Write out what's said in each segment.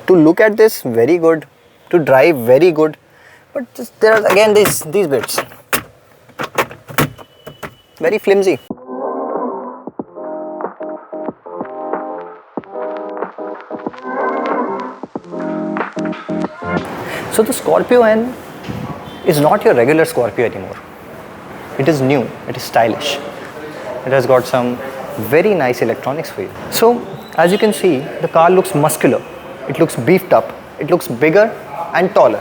To look at this, very good. To drive, very good. But just, there are again these bits. Very flimsy. So the Scorpio N is not your regular Scorpio anymore. It is new, it is stylish. It has got some very nice electronics for you. So as you can see, the car looks muscular. It looks beefed up. It looks bigger and taller.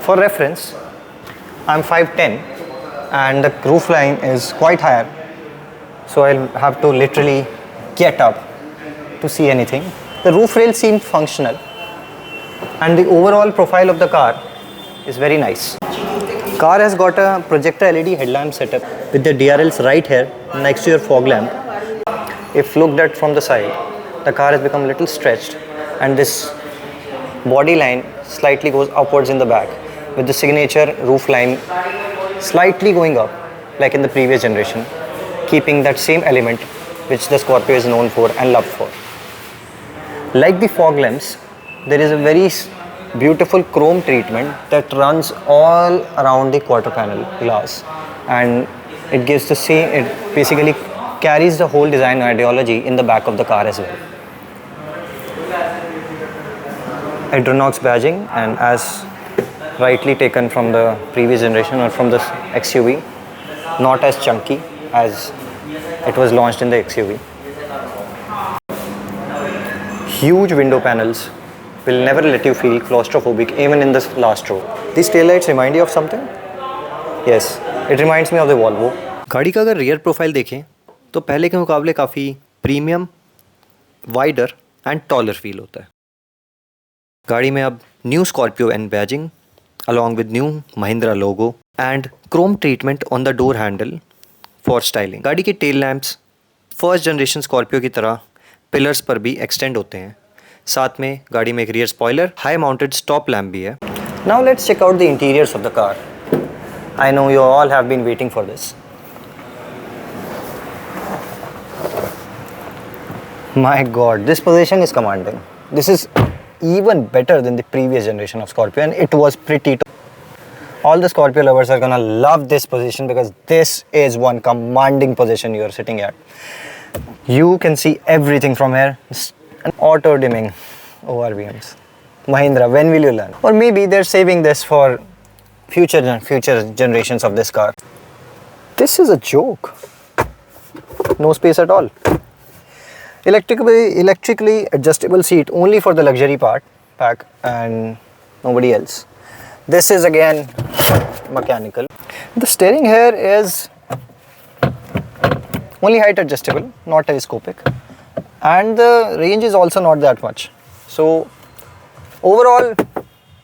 For reference, I'm 5'10" and the roof line is quite higher. So I'll have to literally get up to see anything. The roof rail seemed functional. And the overall profile of the car is very nice. Car has got a projector LED headlamp setup with the DRLs right here next to your fog lamp. If looked at from the side, the car has become a little stretched and this body line slightly goes upwards in the back with the signature roof line slightly going up like in the previous generation, keeping that same element which the Scorpio is known for and loved for. Like the fog lamps, there is a very beautiful chrome treatment that runs all around the quarter panel glass, and it gives the same, it basically carries the whole design ideology in the back of the car as well. Adrenox badging, and as rightly taken from the previous generation or from the XUV, not as chunky as it was launched in the XUV. Huge window panels will never let you feel claustrophobic even in this last row. These taillights remind you of something? Yes, it reminds me of the Volvo. गाड़ी का अगर rear profile देखें तो पहले के मुकाबले काफ़ी premium, wider and taller feel होता है। गाड़ी में अब new Scorpio N badging along with new Mahindra logo and chrome treatment on the door handle for styling. गाड़ी के tail lamps first generation Scorpio की तरह पिलर्स पर भी एक्सटेंड होते हैं। साथ में गाड़ी में एक rear spoiler, high mounted stop lamp भी है। Now let's check out the interiors of the car. I know you all have been waiting for this. My God, this position is commanding. This is even better than the previous generation of Scorpio, and it was pretty. All the Scorpio lovers are gonna love this position because this is one commanding position you are sitting at. You can see everything from here. An auto dimming ORVMs. Mahindra, when will you learn? Or maybe they're saving this for future generations of this car. This is a joke. No space at all. Electrically adjustable seat only for the luxury pack and nobody else. This is again mechanical. The steering here is only height adjustable, not telescopic, and the range is also not that much. So overall,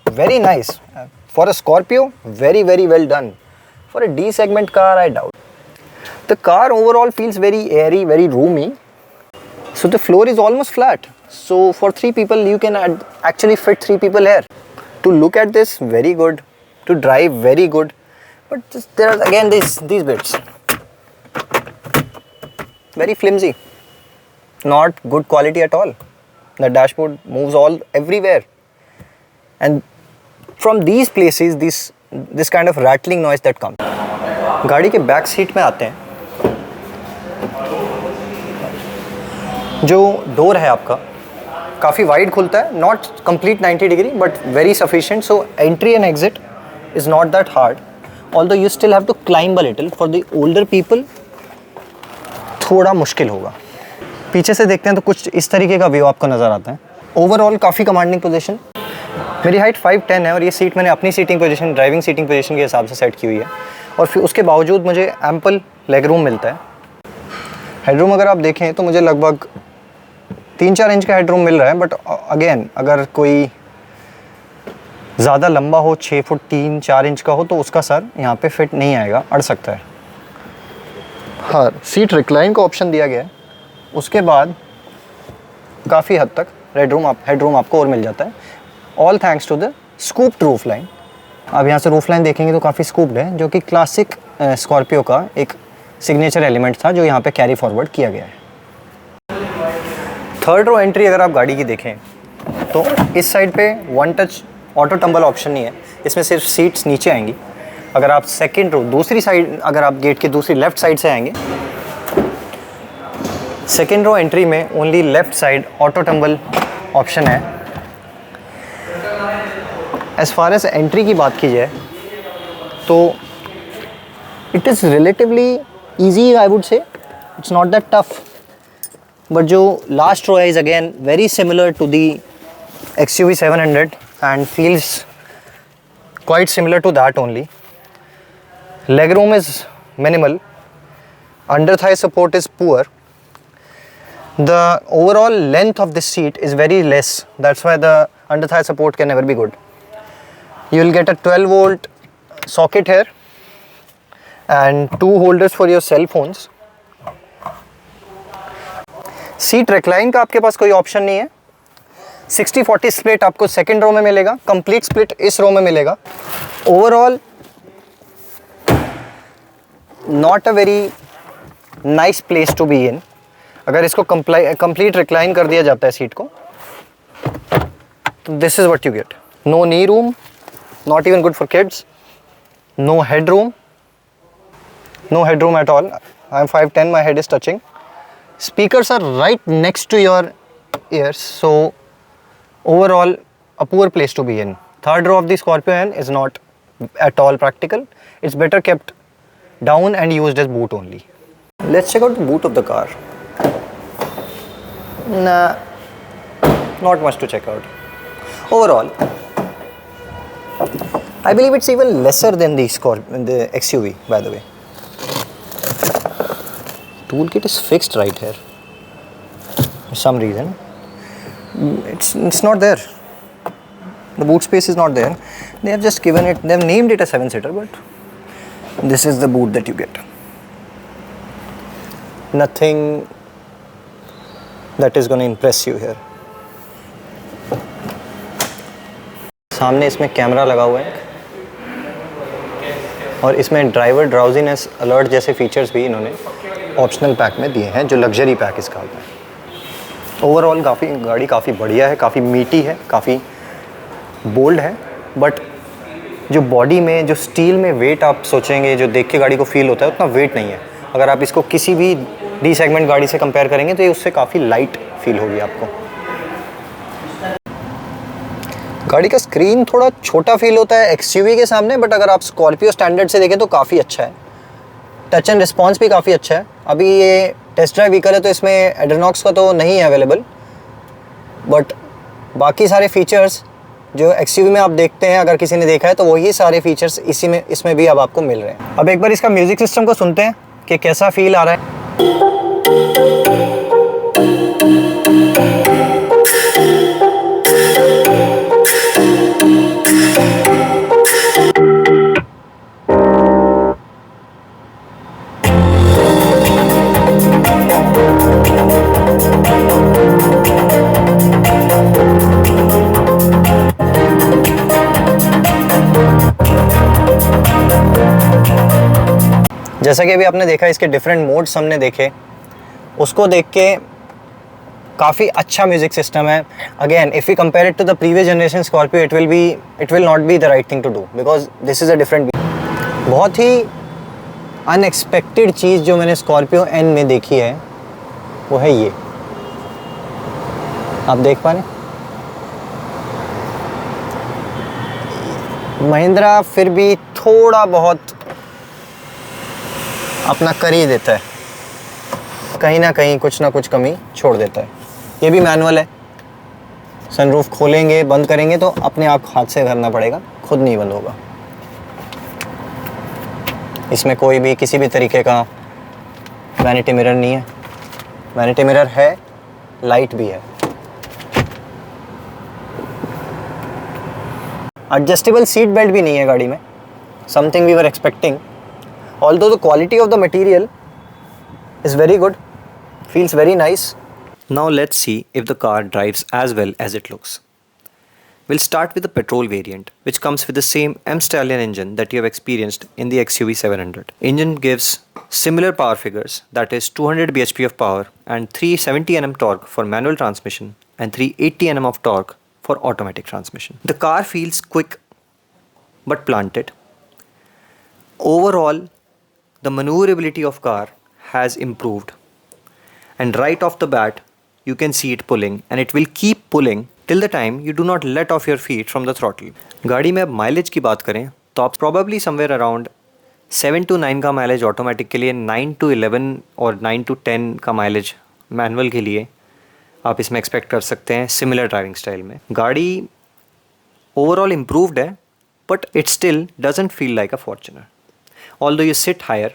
very nice. For a Scorpio, very well done. For a D segment car, I doubt. The car overall feels very airy, very roomy. So the floor is almost flat. So for 3 people, you can actually fit 3 people here. To look at this, very good. To drive, very good. But just, there are again these bits. Very flimsy. Not good quality at all. The dashboard moves everywhere. And from these places, this kind of rattling noise that comes. गाड़ी के back seat में आते हैं। जो door है आपका काफ़ी wide खुलता है, not complete 90 degree but very sufficient, so entry and exit is not that hard, although you still have to climb a little. For the older people थोड़ा मुश्किल होगा। पीछे से देखते हैं तो कुछ इस तरीके का व्यू आपको नज़र आता है। ओवरऑल काफ़ी कमांडिंग पोजीशन। मेरी हाइट 5'10" है और ये सीट मैंने अपनी seating position, driving seating position के हिसाब से सेट की हुई है, और फिर उसके बावजूद मुझे एम्पल लेग रूम मिलता है। हेडरूम अगर आप देखें तो मुझे लगभग 3-4 इंच का हेडरूम मिल रहा है, बट अगेन अगर कोई ज़्यादा लंबा हो, 6 फुट 3-4 इंच का हो, तो उसका सर यहाँ पे फिट नहीं आएगा, अड़ सकता है। हाँ, सीट रिक्लाइन का ऑप्शन दिया गया है। उसके बाद काफ़ी हद तक हेडरूम आपको और मिल जाता है, all thanks to the scooped roof line. आप यहाँ से रूफ लाइन देखेंगे तो काफ़ी स्कूप्ड है, जो कि क्लासिक स्कॉर्पियो का एक सिग्नेचर एलिमेंट था जो यहाँ पे कैरी फॉरवर्ड किया गया है। थर्ड रो एंट्री अगर आप गाड़ी की देखें तो इस साइड पे one touch auto tumble option नहीं है, इसमें सिर्फ सीट्स नीचे आएंगी। अगर आप सेकंड रो दूसरी साइड, अगर आप गेट की दूसरी लेफ़्ट साइड से आएंगे, सेकंड रो एंट्री में only left side auto tumble option है। एज़ फार एज एंट्री की बात की जाए तो it is relatively easy, I would say, it's not that tough. But जो लास्ट रो है is again very similar to the XUV 700 and feels quite similar to that only. Leg room is minimal, under thigh support is poor. The overall length of this seat is very less, that's why the under thigh support can never be good. You will get a 12 volt socket here and two holders for your cell phones. Seat recline का आपके पास कोई option नहीं है। 60-40 split आपको second row में मिलेगा, complete split इस row में मिलेगा। Overall not a very nice place to be in. अगर इसको कंप्लीट रिक्लाइन कर दिया जाता है सीट को, तो this is what you get. No knee room, not even good for kids. No head room, no head room at all. I am 5'10", my head is touching. Speakers are right next to your ears, so overall a poor place to be in. Third row of the Scorpio N is not at all practical. It's better kept down and used as boot only. Let's check out the boot of the car. Nah, not much to check out. Overall, I believe it's even lesser than the XUV, by the way. Toolkit is fixed right here for some reason. It's not there. The boot space is not there. They have just given it, they have named it a 7-seater, but this is the boot that you get. Nothing that is going to impress you here. सामने इसमें camera लगा हुआ है और इसमें driver drowsiness alert जैसे features भी इन्होंने ऑप्शनल पैक में दिए हैं, जो लग्जरी पैक इसका होता है। ओवरऑल गाड़ी काफ़ी बढ़िया है, काफ़ी मीटी है, काफ़ी बोल्ड है, बट जो बॉडी में, जो स्टील में वेट आप सोचेंगे, जो देख के गाड़ी को फील होता है, उतना वेट नहीं है। अगर आप इसको किसी भी डी सेगमेंट गाड़ी से कंपेयर करेंगे तो ये उससे काफ़ी लाइट फील होगी आपको। गाड़ी का स्क्रीन थोड़ा छोटा फील होता है XUV के सामने, बट अगर आप स्कॉर्पियो स्टैंडर्ड से देखें तो काफ़ी अच्छा है। टच एंड रिस्पॉन्स भी काफ़ी अच्छा है। अभी ये टेस्ट ड्राइव व्हीकल है तो इसमें एड्रेनॉक्स का तो नहीं है अवेलेबल, बट बाकी सारे फीचर्स जो XUV में आप देखते हैं, अगर किसी ने देखा है तो वही सारे फीचर्स इसमें भी अब आपको मिल रहे हैं। अब एक बार इसका म्यूज़िक सिस्टम को सुनते हैं कि कैसा फील आ रहा है। जैसा कि अभी आपने देखा, इसके डिफरेंट मोड्स हमने देखे, उसको देख के काफ़ी अच्छा म्यूज़िक सिस्टम है। Again if you compare it to the previous generation Scorpio, it will not be the right thing to do, because this is a different. बहुत ही अनएक्सपेक्टेड चीज़ जो मैंने स्कॉर्पियो एन में देखी है वो है ये, आप देख पा रहे हैं। महिंद्रा फिर भी थोड़ा बहुत अपना कर ही देता है, कहीं ना कहीं कुछ ना कुछ कमी छोड़ देता है। ये भी मैनुअल है, सनरूफ खोलेंगे बंद करेंगे तो अपने आप हाथ से करना पड़ेगा, खुद नहीं बंद होगा। इसमें कोई भी किसी भी तरीके का वैनिटी मिरर नहीं है। वैनिटी मिरर है, लाइट भी है। एडजस्टेबल सीट बेल्ट भी नहीं है गाड़ी में, something we were expecting. Although the quality of the material is very good, feels very nice. Now let's see if the car drives as well as it looks. We'll start with the petrol variant, which comes with the same M-Stallion engine that you have experienced in the XUV 700. Engine gives similar power figures, that is 200 bhp of power and 370 Nm torque for manual transmission and 380 Nm of torque for automatic transmission. The car feels quick but planted. Overall, the maneuverability of car has improved, and right off the bat you can see it pulling, and it will keep pulling till the time you do not let off your feet from the throttle. गाड़ी में अब mileage की बात करें तो आप probably somewhere around 7 to 9 का mileage automatic के लिए, 9 to 11 और 9 to 10 का माइलेज मैनुअल के लिए आप इसमें एक्सपेक्ट कर सकते हैं सिमिलर ड्राइविंग स्टाइल में. गाड़ी ओवरऑल इम्प्रूव्ड है, but it still doesn't feel like a Fortuner. Although you sit higher,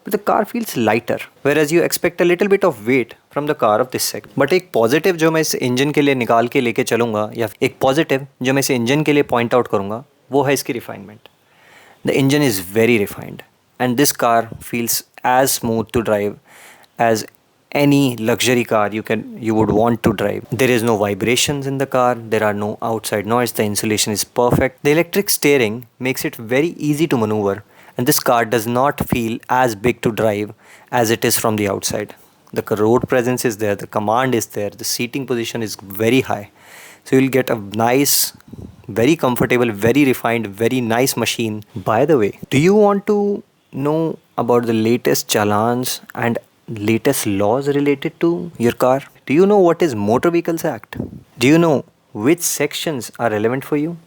but the car feels lighter, whereas you expect a little bit of weight from the car of this segment. But एक positive जो मैं इस engine के लिए निकाल के लेके चलूँगा, या एक पॉजिटिव जो मैं इस इंजन के लिए पॉइंट आउट करूँगा, वो है इसकी refinement. The engine is very refined and this car feels as smooth to drive as any luxury car you would want to drive. There is no vibrations in the car, there are no outside noise, the insulation is perfect. The electric steering makes it very easy to maneuver, and this car does not feel as big to drive as it is from the outside. The road presence is there, the command is there, the seating position is very high. So you'll get a nice, very comfortable, very refined, very nice machine. By the way, do you want to know about the latest challans and latest laws related to your car? Do you know what is Motor Vehicles Act? Do you know which sections are relevant for you?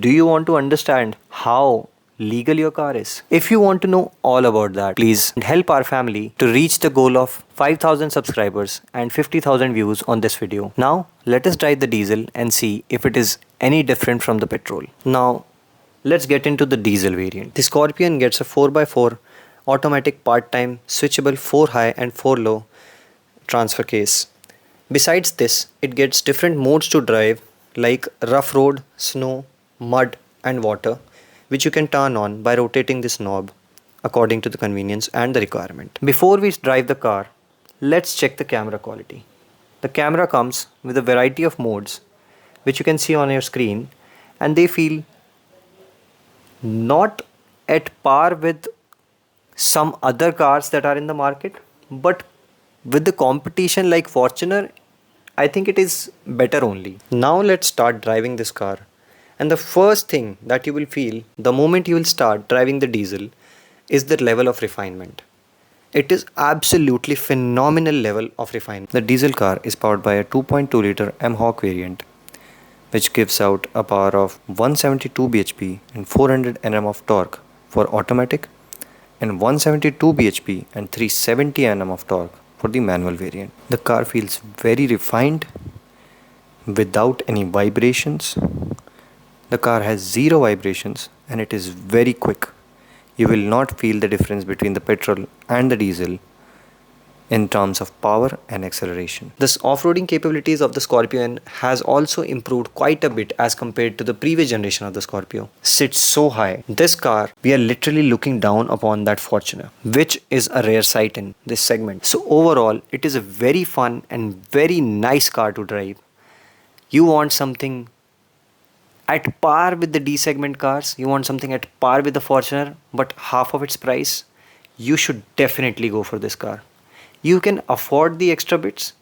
Do you want to understand how legal your car is? If you want to know all about that, please help our family to reach the goal of 5,000 subscribers and 50,000 views on this video. Now let us drive the diesel and see if it is any different from the petrol. Now let's get into the diesel variant. The Scorpion gets a 4x4 automatic part-time switchable 4 high and 4 low transfer case. Besides this, it gets different modes to drive like rough road, snow, mud and water, which you can turn on by rotating this knob according to the convenience and the requirement. Before we drive the car, let's check the camera quality. The camera comes with a variety of modes which you can see on your screen, and they feel not at par with some other cars that are in the market, but with the competition like Fortuner, I think it is better only. Now let's start driving this car, and the first thing that you will feel the moment you will start driving the diesel is the level of refinement. It is absolutely phenomenal level of refinement. The diesel car is powered by a 2.2 liter M-Hawk variant, which gives out a power of 172 bhp and 400 Nm of torque for automatic, and 172 bhp and 370 Nm of torque for the manual variant. The car feels very refined without any vibrations. The car has zero vibrations and it is very quick. You will not feel the difference between the petrol and the diesel in terms of power and acceleration. The off-roading capabilities of the Scorpio N has also improved quite a bit as compared to the previous generation of the Scorpio. Sits so high. This car, we are literally looking down upon that Fortuner, which is a rare sight in this segment. So overall, it is a very fun and very nice car to drive. You want something at par with the D segment cars, you want something at par with the Fortuner, but half of its price, you should definitely go for this car. You can afford the extra bits,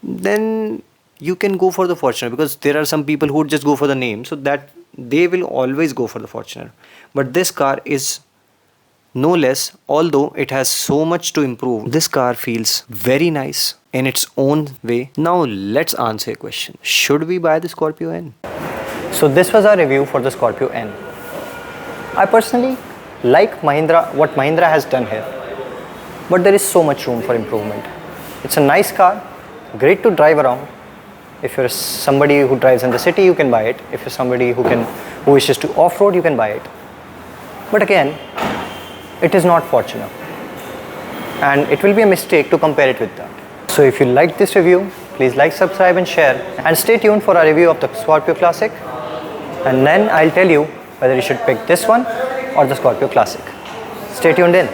then you can go for the Fortuner, because there are some people who would just go for the name, so that they will always go for the Fortuner. But this car is no less, although it has so much to improve. This car feels very nice in its own way. Now let's answer a question. Should we buy the Scorpio N? So this was our review for the Scorpio N. I personally like what Mahindra has done here, but there is so much room for improvement. It's a nice car, great to drive around. If you're somebody who drives in the city, you can buy it. If you're somebody who wishes to off-road, you can buy it. But again, it is not Fortuner, and it will be a mistake to compare it with that. So if you liked this review, please like, subscribe and share, and stay tuned for our review of the Scorpio Classic, and then I'll tell you whether you should pick this one or the Scorpio Classic. Stay tuned in.